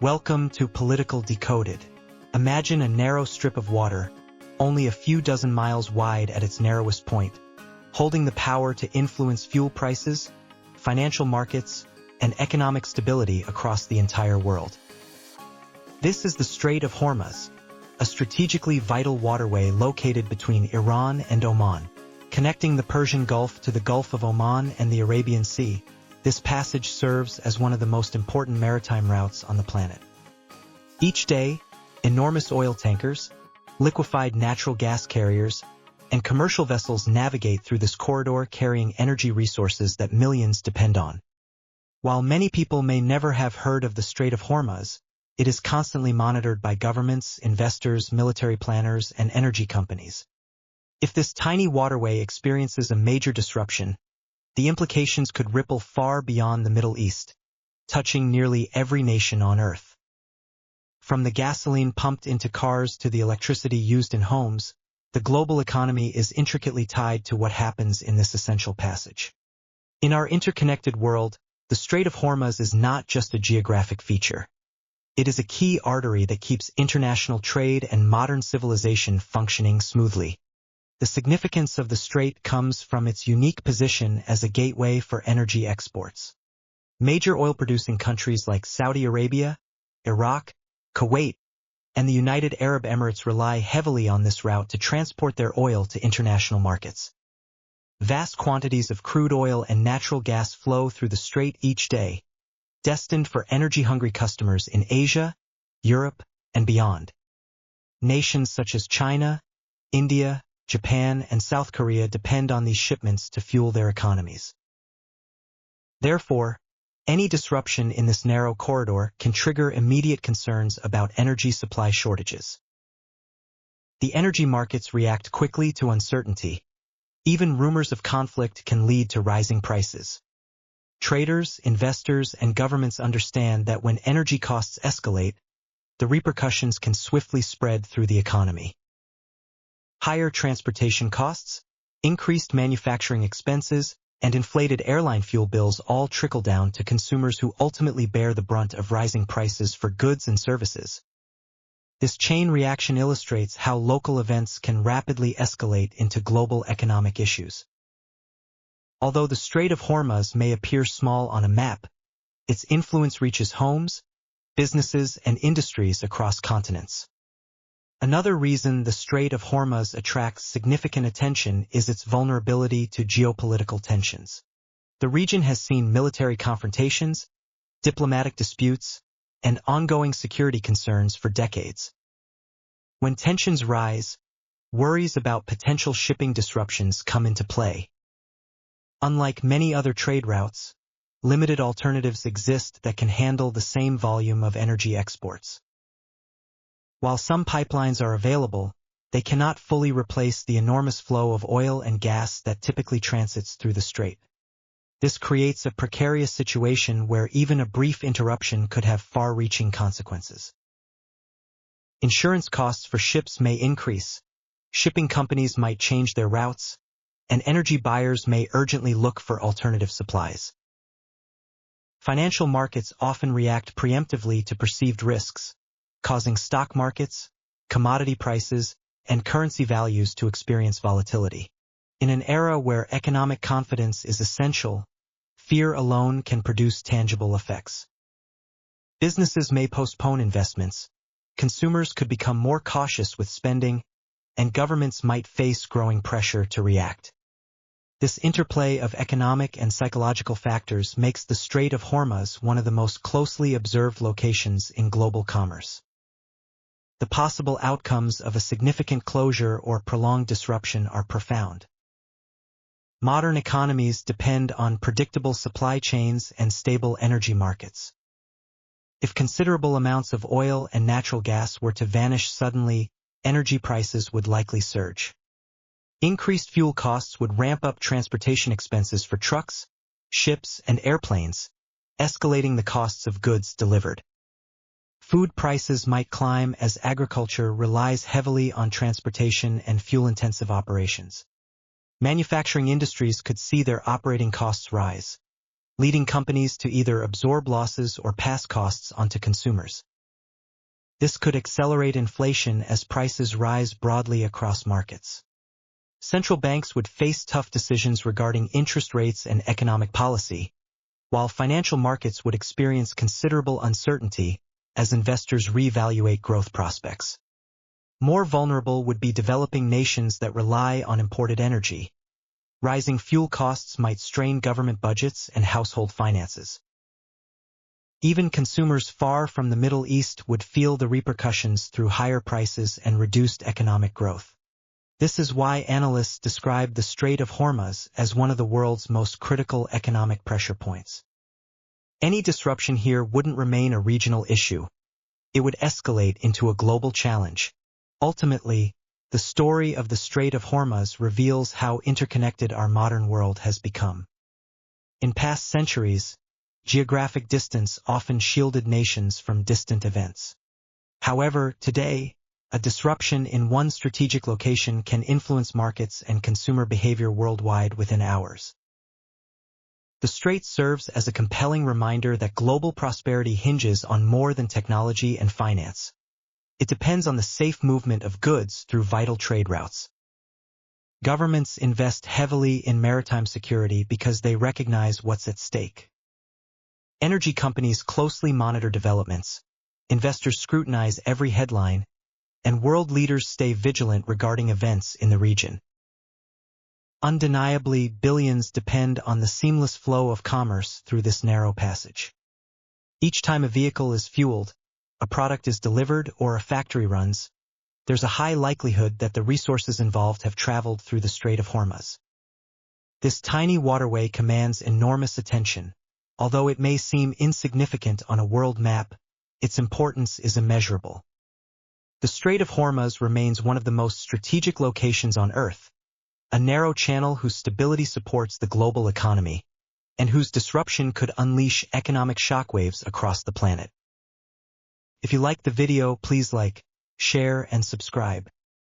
Welcome to Political Decoded. Imagine a narrow strip of water, only a few dozen miles wide at its narrowest point, holding the power to influence fuel prices, financial markets, and economic stability across the entire world. This is the Strait of Hormuz, a strategically vital waterway located between Iran and Oman. Connecting the Persian Gulf to the Gulf of Oman and the Arabian Sea, this passage serves as one of the most important maritime routes on the planet. Each day, enormous oil tankers, liquefied natural gas carriers, and commercial vessels navigate through this corridor carrying energy resources that millions depend on. While many people may never have heard of the Strait of Hormuz, it is constantly monitored by governments, investors, military planners, and energy companies. If this tiny waterway experiences a major disruption, the implications could ripple far beyond the Middle East, touching nearly every nation on Earth. From the gasoline pumped into cars to the electricity used in homes, the global economy is intricately tied to what happens in this essential passage. In our interconnected world, the Strait of Hormuz is not just a geographic feature. It is a key artery that keeps international trade and modern civilization functioning smoothly. The significance of the strait comes from its unique position as a gateway for energy exports. Major oil-producing countries like Saudi Arabia, Iraq, Kuwait, and the United Arab Emirates rely heavily on this route to transport their oil to international markets. Vast quantities of crude oil and natural gas flow through the strait each day, destined for energy-hungry customers in Asia, Europe, and beyond. Nations such as China, India, Japan, and South Korea depend on these shipments to fuel their economies. Therefore, any disruption in this narrow corridor can trigger immediate concerns about energy supply shortages. The energy markets react quickly to uncertainty. Even rumors of conflict can lead to rising prices. Traders, investors, and governments understand that when energy costs escalate, the repercussions can swiftly spread through the economy. Higher transportation costs, increased manufacturing expenses, and inflated airline fuel bills all trickle down to consumers who ultimately bear the brunt of rising prices for goods and services. This chain reaction illustrates how local events can rapidly escalate into global economic issues. Although the Strait of Hormuz may appear small on a map, its influence reaches homes, businesses, and industries across continents. Another reason the Strait of Hormuz attracts significant attention is its vulnerability to geopolitical tensions. The region has seen military confrontations, diplomatic disputes, and ongoing security concerns for decades. When tensions rise, worries about potential shipping disruptions come into play. Unlike many other trade routes, limited alternatives exist that can handle the same volume of energy exports. While some pipelines are available, they cannot fully replace the enormous flow of oil and gas that typically transits through the strait. This creates a precarious situation where even a brief interruption could have far-reaching consequences. Insurance costs for ships may increase, shipping companies might change their routes, and energy buyers may urgently look for alternative supplies. Financial markets often react preemptively to perceived risks, causing stock markets, commodity prices, and currency values to experience volatility. In an era where economic confidence is essential, fear alone can produce tangible effects. Businesses may postpone investments, consumers could become more cautious with spending, and governments might face growing pressure to react. This interplay of economic and psychological factors makes the Strait of Hormuz one of the most closely observed locations in global commerce. The possible outcomes of a significant closure or prolonged disruption are profound. Modern economies depend on predictable supply chains and stable energy markets. If considerable amounts of oil and natural gas were to vanish suddenly, energy prices would likely surge. Increased fuel costs would ramp up transportation expenses for trucks, ships, and airplanes, escalating the costs of goods delivered. Food prices might climb as agriculture relies heavily on transportation and fuel-intensive operations. Manufacturing industries could see their operating costs rise, leading companies to either absorb losses or pass costs onto consumers. This could accelerate inflation as prices rise broadly across markets. Central banks would face tough decisions regarding interest rates and economic policy, while financial markets would experience considerable uncertainty as investors reevaluate growth prospects. More vulnerable would be developing nations that rely on imported energy. Rising fuel costs might strain government budgets and household finances. Even consumers far from the Middle East would feel the repercussions through higher prices and reduced economic growth. This is why analysts describe the Strait of Hormuz as one of the world's most critical economic pressure points. Any disruption here wouldn't remain a regional issue. It would escalate into a global challenge. Ultimately, the story of the Strait of Hormuz reveals how interconnected our modern world has become. In past centuries, geographic distance often shielded nations from distant events. However, today, a disruption in one strategic location can influence markets and consumer behavior worldwide within hours. The strait serves as a compelling reminder that global prosperity hinges on more than technology and finance. It depends on the safe movement of goods through vital trade routes. Governments invest heavily in maritime security because they recognize what's at stake. Energy companies closely monitor developments, investors scrutinize every headline, and world leaders stay vigilant regarding events in the region. Undeniably, billions depend on the seamless flow of commerce through this narrow passage. Each time a vehicle is fueled, a product is delivered, or a factory runs, there's a high likelihood that the resources involved have traveled through the Strait of Hormuz. This tiny waterway commands enormous attention. Although it may seem insignificant on a world map, its importance is immeasurable. The Strait of Hormuz remains one of the most strategic locations on Earth, a narrow channel whose stability supports the global economy, and whose disruption could unleash economic shockwaves across the planet. If you liked the video, please like, share, and subscribe.